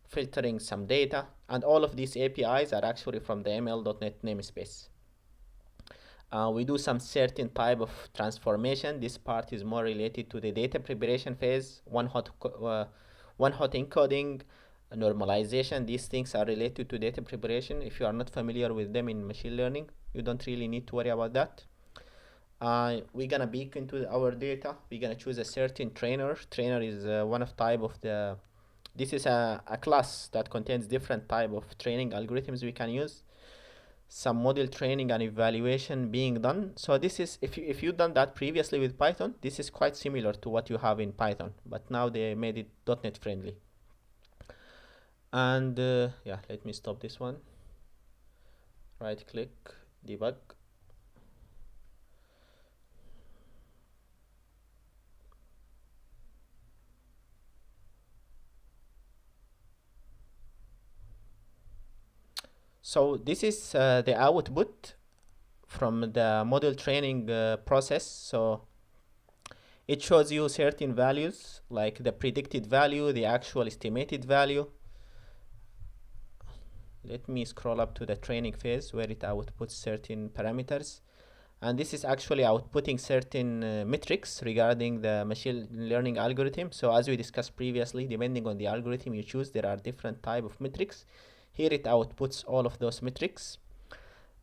filtering some data, and all of these APIs are actually from the ML.NET namespace. We do some certain type of transformation. This part is more related to the data preparation phase, one-hot encoding, normalization. These things are related to data preparation. If you are not familiar with them in machine learning, you don't really need to worry about that. We're gonna peek into our data. We're gonna choose a certain trainer. Trainer is one of type of the, this is a class that contains different type of training algorithms we can use. Some model training and evaluation being done. So this is, if you've done that previously with Python, this is quite similar to what you have in Python, but now they made it .NET friendly. And yeah, let me stop this one. Right click, debug. So this is the output from the model training process. So it shows you certain values, like the predicted value, the actual estimated value. Let me scroll up to the training phase where it outputs certain parameters. And this is actually outputting certain metrics regarding the machine learning algorithm. So as we discussed previously, depending on the algorithm you choose, there are different type of metrics. Here it outputs all of those metrics,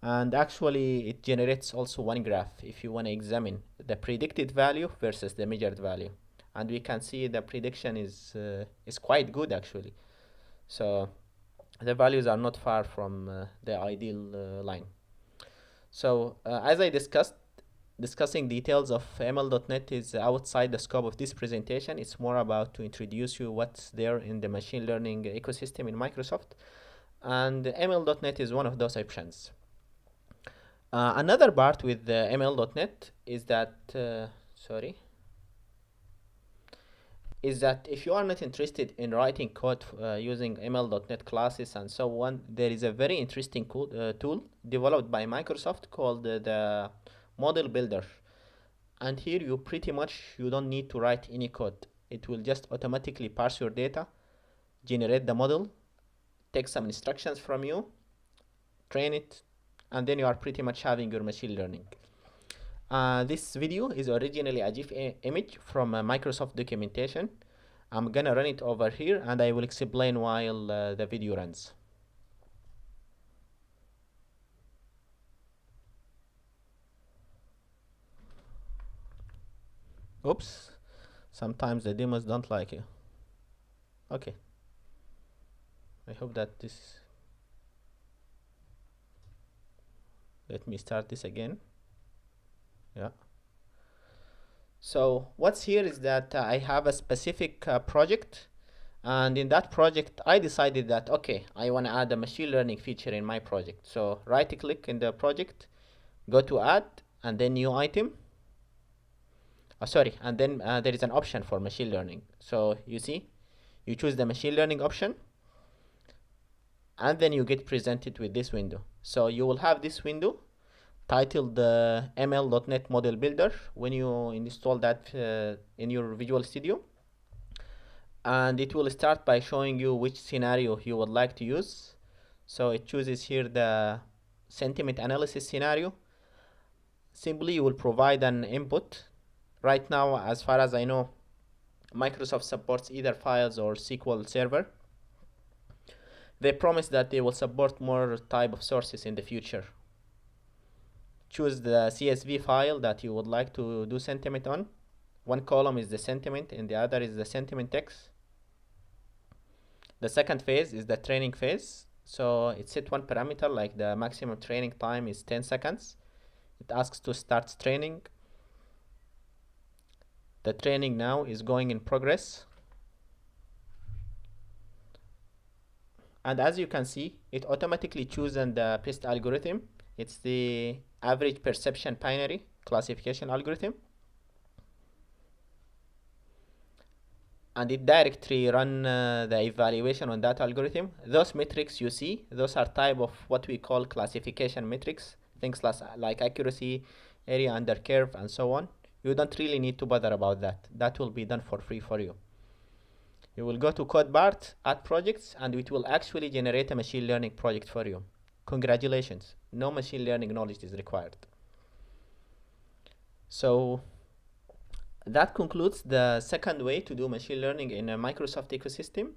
and actually it generates also one graph if you want to examine the predicted value versus the measured value. And we can see the prediction is quite good actually. So the values are not far from the ideal line. So as I discussing details of ML.NET is outside the scope of this presentation. It's more about to introduce you what's there in the machine learning ecosystem in Microsoft, and ML.NET is one of those options. Another part with ML.NET is that is that if you are not interested in writing code using ML.NET classes and so on, there is a very interesting tool developed by Microsoft called the Model Builder. And here you pretty much you don't need to write any code. It will just automatically parse your data, generate the model, take some instructions from you, train it, and then you are pretty much having your machine learning. This video is originally a GIF image from Microsoft documentation. I'm gonna run it over here and I will explain while the video runs. Oops, sometimes the demos don't like you. Okay, I hope that this, let me start this again. Yeah. So what's here is that I have a specific project, and in that project I decided that okay, I want to add a machine learning feature in my project. So right click in the project, go to add, and then new item. And then there is an option for machine learning. So you see, you choose the machine learning option, and then you get presented with this window. So you will have this window titled the ML.NET Model Builder when you install that in your Visual Studio. And it will start by showing you which scenario you would like to use. So it chooses here the sentiment analysis scenario. Simply you will provide an input. Right now, as far as I know, Microsoft supports either files or SQL Server. They promise that they will support more type of sources in the future. Choose the CSV file that you would like to do sentiment on. One column is the sentiment and the other is the sentiment text. The second phase is the training phase. So it set one parameter, like the maximum training time is 10 seconds. It asks to start training. The training now is going in progress. And as you can see, it automatically chooses the best algorithm. It's the average perception binary classification algorithm. And it directly run the evaluation on that algorithm. Those metrics you see, those are type of what we call classification metrics, things like accuracy, area under curve, and so on. You don't really need to bother about that. That will be done for free for you. You will go to code part, add projects, and it will actually generate a machine learning project for you. Congratulations, no machine learning knowledge is required. So that concludes the second way to do machine learning in a Microsoft ecosystem.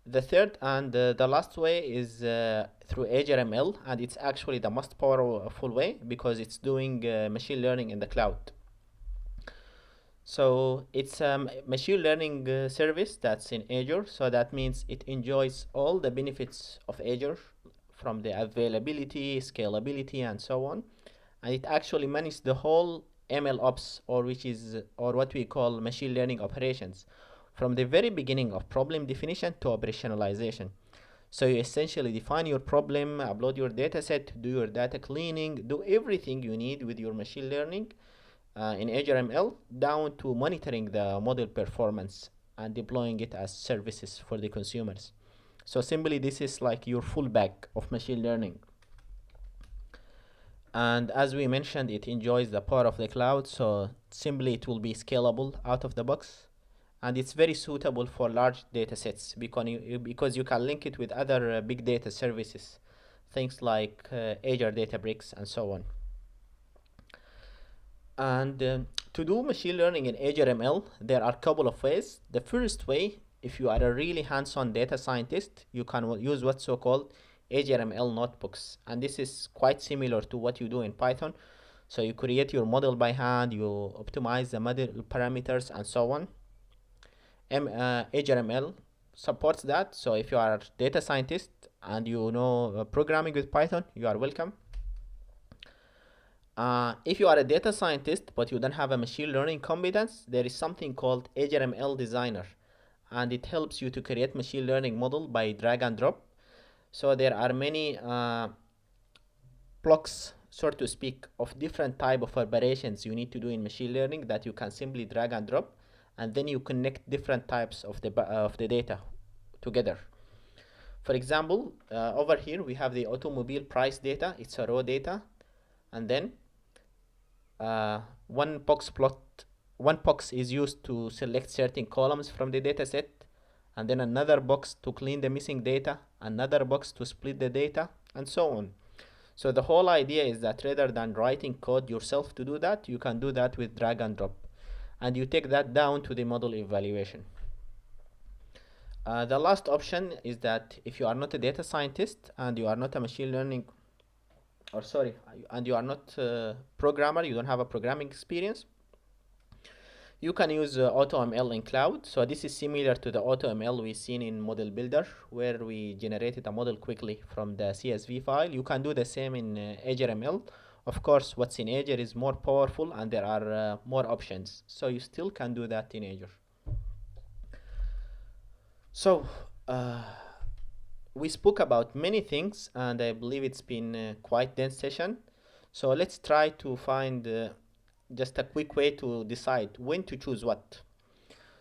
The third and the last way is through Azure ML, and it's actually the most powerful way because it's doing machine learning in the cloud. So it's a machine learning service that's in Azure, so that means it enjoys all the benefits of Azure from the availability, scalability, and so on. And it actually manages the whole ML ops, or what we call machine learning operations, from the very beginning of problem definition to operationalization. So you essentially define your problem, upload your dataset, do your data cleaning, do everything you need with your machine learning in Azure ML, down to monitoring the model performance and deploying it as services for the consumers. So simply, this is like your full bag of machine learning. And as we mentioned, it enjoys the power of the cloud, so simply it will be scalable out of the box. And it's very suitable for large data sets because you can link it with other big data services things like Azure Databricks and so on. And to do machine learning in Azure ML, there are a couple of ways. The first way, if you are a really hands-on data scientist, you can use what's so-called Azure ML notebooks. And this is quite similar to what you do in Python. So you create your model by hand, you optimize the model parameters and so on. Azure ML supports that. So if you are a data scientist and you know programming with Python, you are welcome. If you are a data scientist but you don't have a machine learning competence, there is something called Azure ML Designer, and it helps you to create machine learning model by drag and drop. So there are many blocks, so to speak, of different type of operations you need to do in machine learning that you can simply drag and drop, and then you connect different types of the data together. For example, over here we have the automobile price data. It's a raw data, and then one box is used to select certain columns from the data set, and then another box to clean the missing data, another box to split the data, and so on. So the whole idea is that rather than writing code yourself to do that, you can do that with drag and drop, and you take that down to the model evaluation. The last option is that if you are not a data scientist and you are not a machine learning, and you are not a programmer, you don't have a programming experience, you can use AutoML in cloud. So this is similar to the AutoML we've seen in Model Builder, where we generated a model quickly from the CSV file. You can do the same in Azure ML. Of course, what's in Azure is more powerful and there are more options. So you still can do that in Azure. So we spoke about many things, and I believe it's been a quite dense session. So let's try to find just a quick way to decide when to choose what.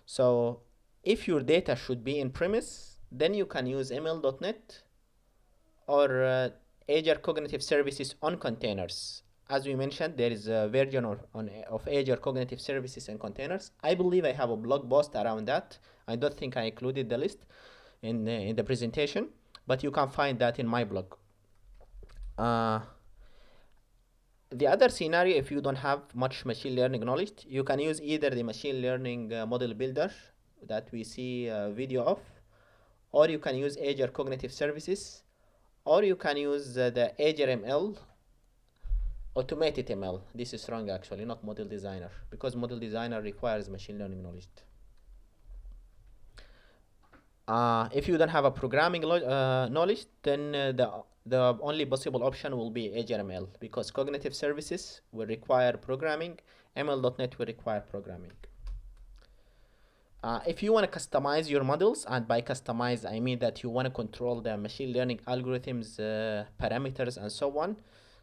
So if your data should be in premise, then you can use ML Dotnet or Azure Cognitive Services on containers. As we mentioned, there is a version of Azure Cognitive Services and containers. I believe I have a blog post around that. I don't think I included the list in the presentation, but you can find that in my blog. The other scenario, if you don't have much machine learning knowledge, you can use either the machine learning model builder that we see a video of, or you can use Azure Cognitive Services, or you can use the Azure ML automated ML. This is wrong actually, not model designer, because model designer requires machine learning knowledge. If you don't have a programming knowledge, then the only possible option will be Azure ML, because cognitive services will require programming, ML.NET will require programming. If you want to customize your models, and by customize I mean that you want to control the machine learning algorithms, parameters, and so on,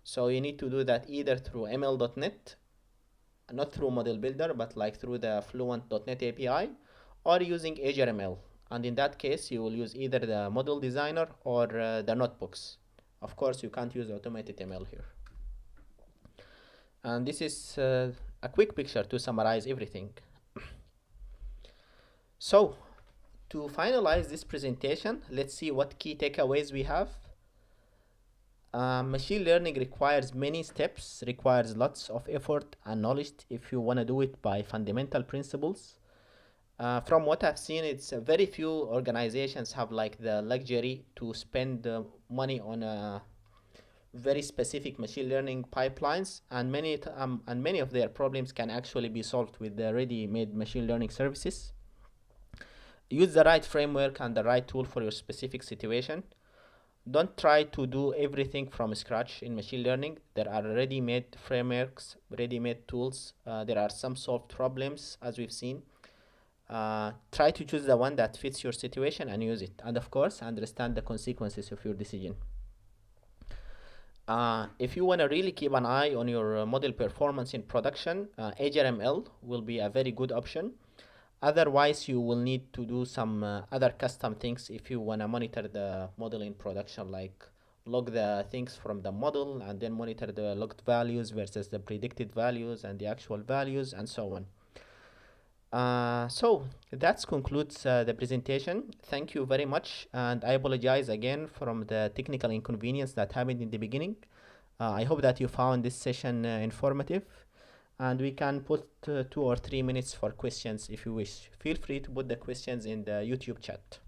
so you need to do that either through ML.NET, not through Model Builder, but like through the Fluent.NET API, or using Azure ML. And in that case, you will use either the model designer or the notebooks. Of course, you can't use automated ML here. And this is a quick picture to summarize everything. So, to finalize this presentation, let's see what key takeaways we have. Machine learning requires many steps, requires lots of effort and knowledge if you want to do it by fundamental principles. From what I've seen, it's very few organizations have like the luxury to spend money on very specific machine learning pipelines, and many of their problems can actually be solved with the ready-made machine learning services. Use the right framework and the right tool for your specific situation. Don't try to do everything from scratch in machine learning. There are ready-made frameworks, ready-made tools. There are some solved problems, as we've seen. Try to choose the one that fits your situation and use it. And of course, understand the consequences of your decision. If you want to really keep an eye on your model performance in production, Azure ML will be a very good option. Otherwise, you will need to do some other custom things if you want to monitor the model in production, like log the things from the model and then monitor the logged values versus the predicted values and the actual values and so on. So that concludes the presentation. Thank you very much, and I apologize again from the technical inconvenience that happened in the beginning. I hope that you found this session informative, and we can put 2 or 3 minutes for questions if you wish. Feel free to put the questions in the YouTube chat.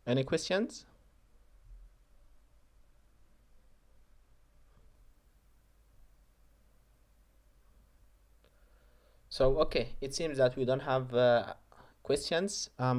Any questions? So, okay, it seems that we don't have questions.